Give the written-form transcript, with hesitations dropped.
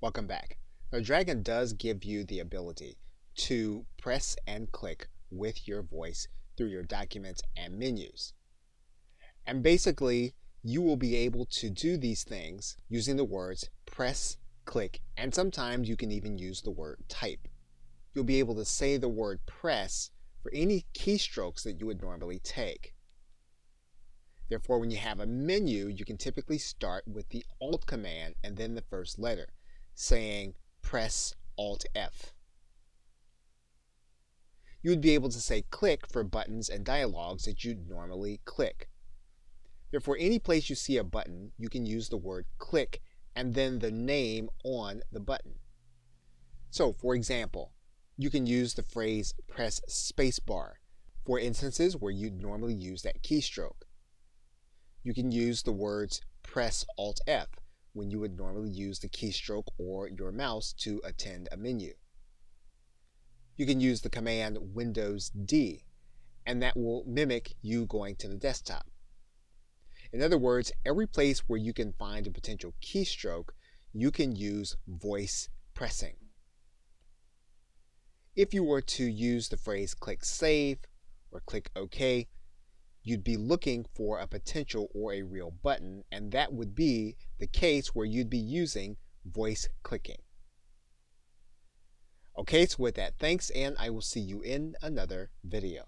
Welcome back. Now, Dragon does give you the ability to press and click with your voice through your documents and menus. And basically, you will be able to do these things using the words press, click, and sometimes you can even use the word type. You'll be able to say the word press for any keystrokes that you would normally take. Therefore, when you have a menu, you can typically start with the Alt command and then the first letter, saying press Alt F. You would be able to say click for buttons and dialogues that you'd normally click. Therefore, any place you see a button, you can use the word click and then the name on the button. So, for example, you can use the phrase press spacebar for instances where you'd normally use that keystroke. You can use the words press Alt F when you would normally use the keystroke or your mouse to attend a menu. You can use the command Windows D, and that will mimic you going to the desktop. In other words, every place where you can find a potential keystroke, you can use voice pressing. If you were to use the phrase click Save or click OK, you'd be looking for a potential or a real button, and that would be the case where you'd be using voice clicking. Okay, so with that, thanks, and I will see you in another video.